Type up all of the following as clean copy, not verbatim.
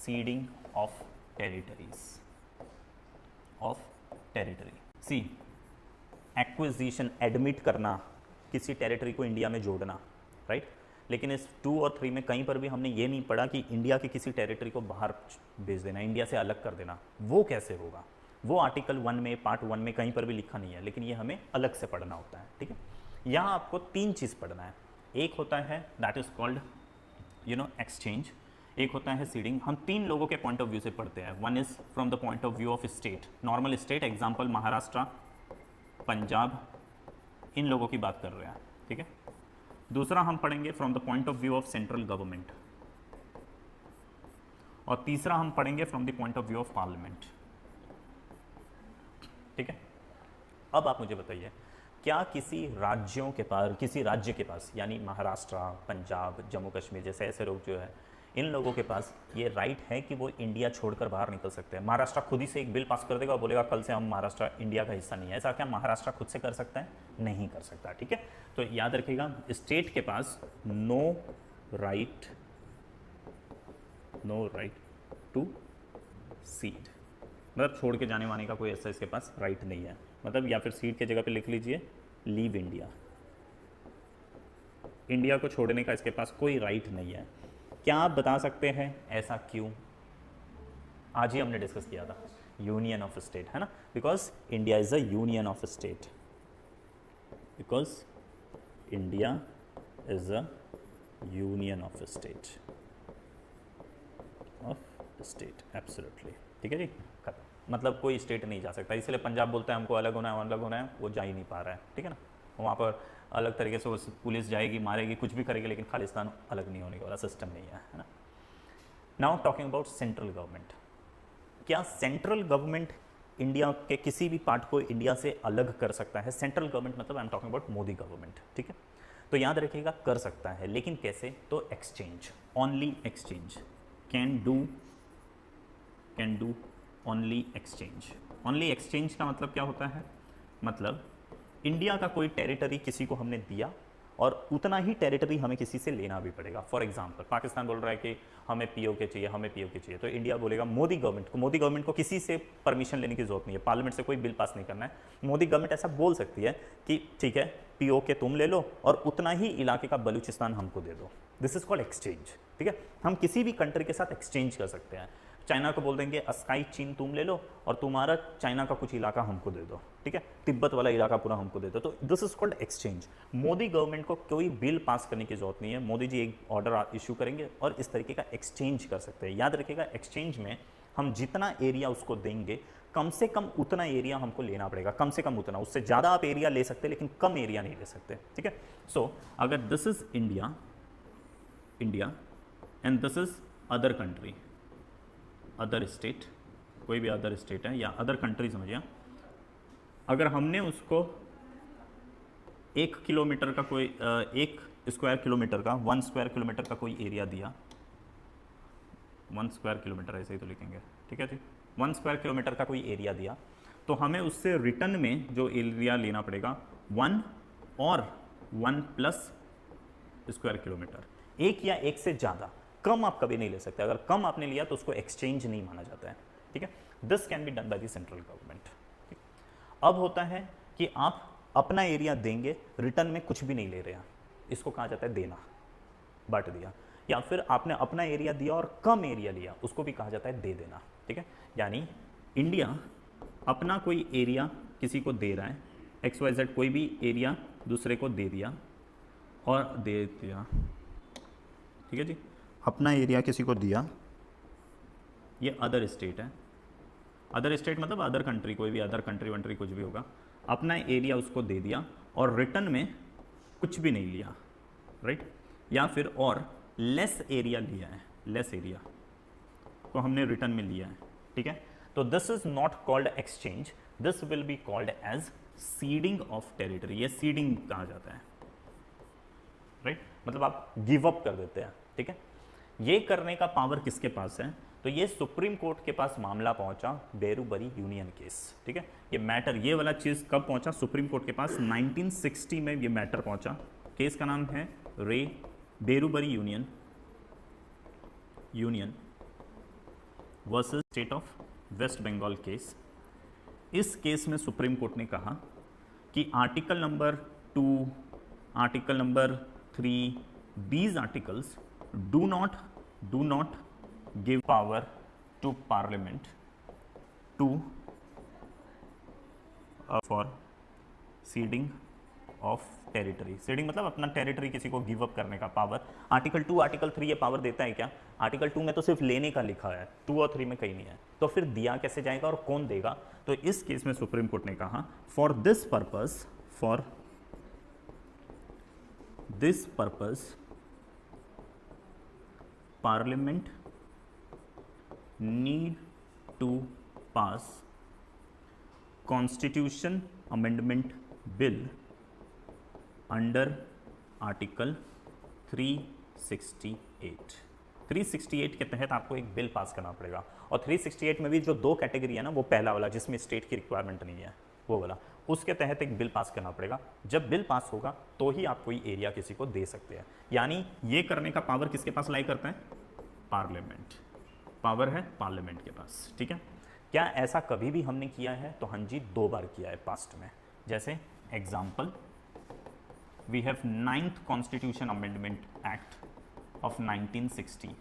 Seeding of territories, of territory. C, acquisition, admit करना, किसी territory को इंडिया में जोड़ना, राइट। लेकिन इस 2 और 3 में कहीं पर भी हमने ये नहीं पढ़ा कि इंडिया की किसी टेरिटरी को बाहर भेज देना, इंडिया से अलग कर देना। वो कैसे होगा, वो आर्टिकल 1 में, पार्ट 1 में कहीं पर भी लिखा नहीं है, लेकिन ये हमें अलग से पढ़ना होता है, ठीक है। यहाँ आपको 3 चीज़ पढ़ना है। एक होता है दैट इज कॉल्ड एक्सचेंज, एक होता है सीडिंग। हम 3 लोगों के पॉइंट ऑफ व्यू से पढ़ते हैं। One is from the point of view of state, normal state, example Maharashtra, Punjab, इन लोगों की बात कर रहे हैं, ठीक है। दूसरा हम पढ़ेंगे from the point of view of central government, और तीसरा हम पढ़ेंगे from the point of view of parliament, ठीक है। अब आप मुझे बताइए, क्या किसी राज्य के पास यानी महाराष्ट्र, पंजाब, जम्मू कश्मीर जैसे ऐसे लोग जो है, इन लोगों के पास ये राइट है कि वो इंडिया छोड़कर बाहर निकल सकते हैं? महाराष्ट्र खुद ही से एक बिल पास कर देगा और बोलेगा कल से हम महाराष्ट्र इंडिया का हिस्सा नहीं है, ऐसा क्या महाराष्ट्र खुद से कर सकता है? नहीं कर सकता, ठीक है। तो याद रखिएगा, स्टेट के पास नो राइट टू सीड, मतलब छोड़ के जाने वाने का कोई ऐसा इसके पास राइट नहीं है। मतलब या फिर सीड की जगह पे लिख लीजिए लीव इंडिया, इंडिया को छोड़ने का इसके पास कोई राइट नहीं है। क्या आप बता सकते हैं ऐसा क्यों? आज ही हमने डिस्कस किया था, यूनियन ऑफ स्टेट, है ना, because India is a union of state, because India is a union of state, absolutely, ठीक है जी, खत्म। मतलब कोई स्टेट नहीं जा सकता, इसलिए पंजाब बोलता है हमको अलग होना है, वो जा ही नहीं पा रहा है, ठीक है ना। वहाँ पर अलग तरीके से पुलिस जाएगी, मारेगी, कुछ भी करेगी, लेकिन खालिस्तान अलग नहीं होने वाला सिस्टम नहीं है ना। Now talking about central government, क्या सेंट्रल गवर्नमेंट इंडिया के किसी भी पार्ट को इंडिया से अलग कर सकता है? सेंट्रल गवर्नमेंट मतलब I am talking about Modi government, ठीक है। तो याद रखिएगा कर सकता है, लेकिन कैसे? तो exchange, only exchange, can do only exchange. Only exchange का मतलब क्या होता है? मतलब इंडिया का कोई टेरिटरी किसी को हमने दिया और उतना ही टेरिटरी हमें किसी से लेना भी पड़ेगा। फॉर एग्जांपल पाकिस्तान बोल रहा है कि हमें पीओके चाहिए, तो इंडिया बोलेगा मोदी गवर्नमेंट को किसी से परमिशन लेने की जरूरत नहीं है, पार्लियामेंट से कोई बिल पास नहीं करना है। मोदी गवर्नमेंट ऐसा बोल सकती है कि ठीक है पीओके तुम ले लो और उतना ही इलाके का बलूचिस्तान हमको दे दो। दिस इज कॉल्ड एक्सचेंज, ठीक है। हम किसी भी कंट्री के साथ एक्सचेंज कर सकते हैं। चाइना को बोल देंगे अस्काई चीन तुम ले लो और तुम्हारा चाइना का कुछ इलाका हमको दे दो, ठीक है, तिब्बत वाला इलाका पूरा हमको दे दो। तो this is called exchange. Modi government को कोई बिल पास करने की जरूरत नहीं है, मोदी जी एक ऑर्डर इशू करेंगे और इस तरीके का एक्सचेंज कर सकते हैं। याद रखिएगा, एक्सचेंज में हम जितना एरिया उसको देंगे कम से कम उतना एरिया हमको लेना पड़ेगा, कम से कम उतना, उससे ज़्यादा आप एरिया ले सकते हैं लेकिन कम एरिया नहीं ले सकते, ठीक है। सो अगर this is India and this is other country, other state, कोई भी अदर स्टेट है या अदर कंट्री समझिए, अगर हमने उसको 1 किलोमीटर का कोई 1 स्क्वायर किलोमीटर का 1 स्क्वायर किलोमीटर का कोई एरिया दिया, 1 स्क्वायर किलोमीटर ऐसे ही तो लिखेंगे, ठीक है जी, 1 स्क्वायर किलोमीटर का कोई एरिया दिया, तो हमें उससे रिटर्न में जो एरिया लेना पड़ेगा 1 और 1+ स्क्वायर किलोमीटर, एक या एक से ज़्यादा, कम आप कभी नहीं ले सकते। अगर कम आपने लिया तो उसको एक्सचेंज नहीं माना जाता है, ठीक है। This can be done by the central government. अब होता है कि आप अपना एरिया देंगे, रिटर्न में कुछ भी नहीं ले रहे हैं, इसको कहा जाता है देना, बांट दिया। या फिर आपने अपना एरिया दिया और कम एरिया लिया, उसको भी कहा जाता है दे देना, ठीक है। यानी इंडिया अपना कोई एरिया किसी को दे रहा है, XYZ कोई भी एरिया दूसरे को दे दिया और दे दिया, ठीक है जी, अपना एरिया किसी को दिया, ये अदर स्टेट है, अदर स्टेट मतलब अदर कंट्री, कोई भी अदर कंट्री वंट्री कुछ भी होगा, अपना एरिया उसको दे दिया और रिटर्न में कुछ भी नहीं लिया, राइट। या फिर और लेस एरिया लिया है, लेस एरिया को हमने रिटर्न में लिया है, ठीक है। तो this is not called exchange, this will be called as ceding of territory, ये सीडिंग कहा जाता है, राइट। मतलब आप गिव अप कर देते हैं, ठीक है। ये करने का पावर किसके पास है? तो ये सुप्रीम कोर्ट के पास मामला पहुंचा, बेरूबरी यूनियन केस, ठीक है। ये मैटर, ये वाला चीज कब पहुंचा सुप्रीम कोर्ट के पास? 1960 में ये मैटर पहुंचा। केस का नाम है Berubari union versus state of West Bengal case. इस केस में सुप्रीम कोर्ट ने कहा कि article number 2, article number 3, these articles do not give power to parliament to for ceding of territory. Seeding मतलब अपना टेरिटरी किसी को गिव अप करने का पावर। आर्टिकल 2, आर्टिकल 3 ये पावर देता है क्या? आर्टिकल 2 में तो सिर्फ लेने का लिखा है, 2 और 3 में कहीं नहीं है, तो फिर दिया कैसे जाएगा और कौन देगा? तो इस केस में सुप्रीम कोर्ट ने कहा for this purpose Parliament need to pass constitution amendment bill under article 368। 368 के तहत आपको एक बिल पास करना पड़ेगा, और 368 में भी जो 2 कैटेगरी है ना, वो पहला वाला जिसमें स्टेट की रिक्वायरमेंट नहीं है, वो वाला, उसके तहत एक बिल पास करना पड़ेगा। जब बिल पास होगा तो ही आप कोई एरिया किसी को दे सकते हैं। यानी ये करने का पावर किसके पास लाई करता है? पार्लियामेंट। पावर है पार्लियामेंट के पास, ठीक है। क्या ऐसा कभी भी हमने किया है? तो हाँ जी, 2 बार किया है पास्ट में। जैसे example, we have 9th constitution amendment act of 1960।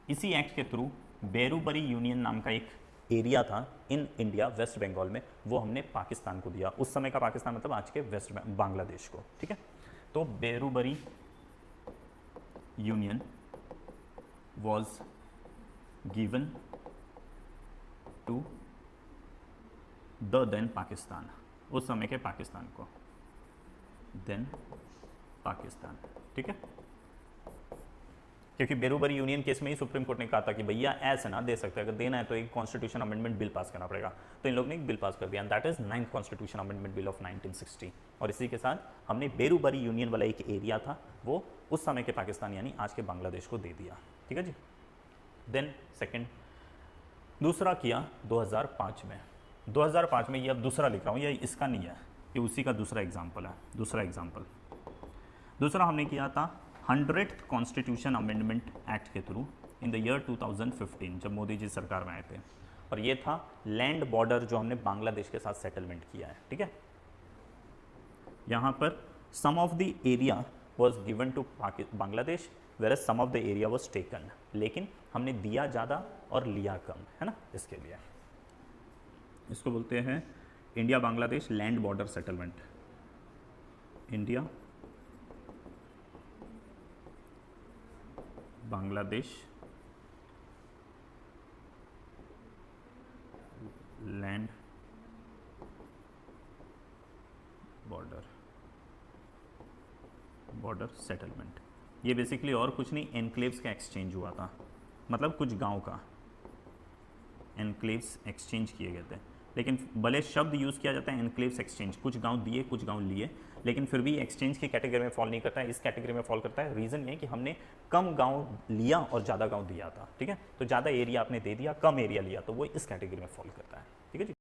इसी एक्ट के थ्रू बेरूबरी यूनियन नाम का एक एरिया था इन इंडिया, वेस्ट बंगाल में, वो हमने पाकिस्तान को दिया। उस समय का पाकिस्तान मतलब आज के वेस्ट बांग्लादेश को, ठीक है। तो Berubari union was given to the then Pakistan, उस समय के पाकिस्तान को, देन पाकिस्तान, ठीक है। क्योंकि बेरूबरी यूनियन केस में ही सुप्रीम कोर्ट ने कहा था कि भैया ऐसे ना दे सकते, अगर देना है तो एक कॉन्स्टिट्यूशन अमेंडमेंट बिल पास करना पड़ेगा। तो इन लोगों ने एक बिल पास कर दिया, and that is 9th constitution amendment bill of 1960। और इसी के साथ हमने बेरूबरी यूनियन वाला एक एरिया था, वो उस समय के पाकिस्तान यानी आज के बांग्लादेश को दे दिया, ठीक है जी। देन सेकेंड, दूसरा किया 2005 में। 2005 में, ये अब दूसरा लिख रहा हूँ, ये इसका नहीं है, ये उसी का दूसरा एग्जाम्पल है। दूसरा हमने किया था 100th कॉन्स्टिट्यूशन अमेंडमेंट एक्ट के थ्रू इन द ईयर 2015, जब मोदी जी सरकार में आए थे। और ये था लैंड बॉर्डर जो हमने बांग्लादेश के साथ सेटलमेंट किया है, ठीक है। यहाँ पर some of the area was given to Bangladesh, where some of the area was taken, लेकिन हमने दिया ज़्यादा और लिया कम, है ना। इसके लिए इसको बोलते हैं India Bangladesh land border settlement. India Bangladesh land border settlement. ये बेसिकली और कुछ नहीं, एनक्लेव्स का एक्सचेंज हुआ था, मतलब कुछ गांव का एनक्लेव्स एक्सचेंज किए गए थे। लेकिन भले शब्द यूज़ किया जाता है एनक्लेव्स एक्सचेंज, कुछ गांव दिए कुछ गांव लिए, लेकिन फिर भी एक्सचेंज की कैटेगरी में फॉल नहीं करता है, इस कैटेगरी में फॉल करता है। रीज़न ये है कि हमने कम गांव लिया और ज़्यादा गांव दिया था, ठीक है। तो ज़्यादा एरिया आपने दे दिया, कम एरिया लिया, तो वो इस कैटेगरी में फॉल करता है, ठीक है जी।